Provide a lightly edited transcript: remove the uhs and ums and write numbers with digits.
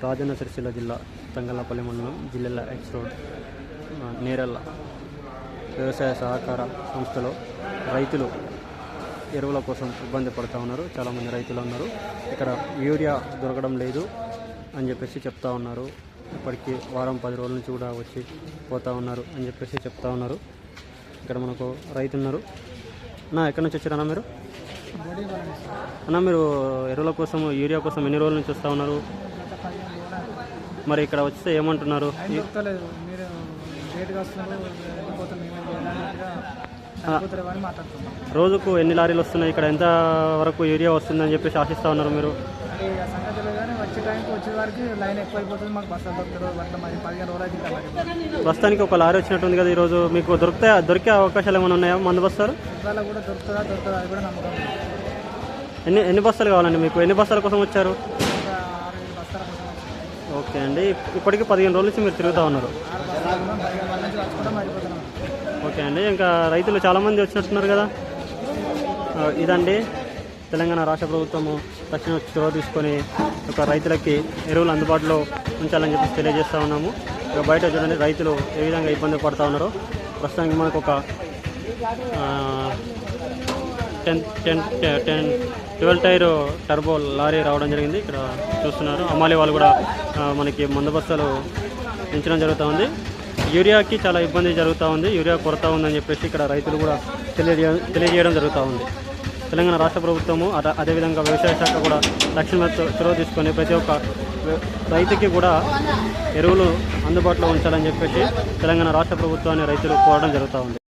రాజన్న సిరిసిల్ల జిల్లా తంగళ్లపల్లి మండలం Jillela X road Nerella వ్యవసాయ సహకార సంస్థలో రైతులు ఎరువుల కోసం ఇబ్బంది పడుతూ ఉన్నారు. చాలామంది రైతులు ఉన్నారు. ఇక్కడ యూరియా దొరకడం లేదు అని చెప్పేసి చెప్తా ఉన్నారు. ఇప్పటికీ వారం 10 రోజుల నుంచి కూడా వచ్చి పోతూ ఉన్నారు అని చెప్పేసి చెప్తా ఉన్నారు. ఇక్కడ మనకు రైతు ఉన్నారు. అన్న, ఎక్కడి నుంచి వచ్చారన్నా మీరు? అన్న, మీరు ఎరువుల కోసం యూరియా కోసం ఎన్ని రోజుల నుంచి వస్తూ ఉన్నారు? మరి ఇక్కడ వస్తే ఏమంటున్నారు? రోజుకు ఎన్ని లారీలు వస్తున్నాయి? ఇక్కడ ఎంత వరకు యూరియా వస్తుందని చెప్పేసి ఆశిస్తూ ఉన్నారు మీరు? ప్రస్తుతానికి ఒక లారీ వచ్చినట్టుంది కదా ఈరోజు. మీకు దొరికే అవకాశాలు ఏమైనా ఉన్నాయా? మందు బస్తాలు ఎన్ని బస్తాలు కావాలండి మీకు? ఎన్ని బస్తాల కోసం వచ్చారు? ఓకే అండి. ఇప్పటికీ 15 రోజుల నుంచి మీరు తిరుగుతూ ఉన్నారు. ఓకే అండి. ఇంకా రైతులు చాలామంది వచ్చినట్టున్నారు కదా. ఇదండి తెలంగాణ రాష్ట్ర ప్రభుత్వము తక్షణ చొరవ తీసుకొని ఒక రైతులకి ఎరువులు అందుబాటులో ఉంచాలని చెప్పి తెలియజేస్తూ ఉన్నాము. ఇక బయట చూడండి రైతులు ఏ విధంగా ఇబ్బంది పడుతూ ఉన్నారో. ప్రస్తుతానికి మనకు ఒక 12 టైర్ టర్బో లారీ రావడం జరిగింది. ఇక్కడ చూస్తున్నారు అమ్మాలి వాళ్ళు కూడా మనకి మందు బస్తాలు పెంచడం జరుగుతూ ఉంది. యూరియాకి చాలా ఇబ్బంది జరుగుతూ ఉంది. యూరియా కొరత ఉందని చెప్పేసి ఇక్కడ రైతులు కూడా తెలియజేయడం జరుగుతూ ఉంది. తెలంగాణ రాష్ట్ర ప్రభుత్వము అదేవిధంగా వ్యవసాయ శాఖ కూడా తక్షణ చొరవ తీసుకొని ప్రతి ఒక్క రైతుకి కూడా ఎరువులు అందుబాటులో ఉంచాలని చెప్పేసి తెలంగాణ రాష్ట్ర ప్రభుత్వాన్ని రైతులు కోరడం జరుగుతూ ఉంది.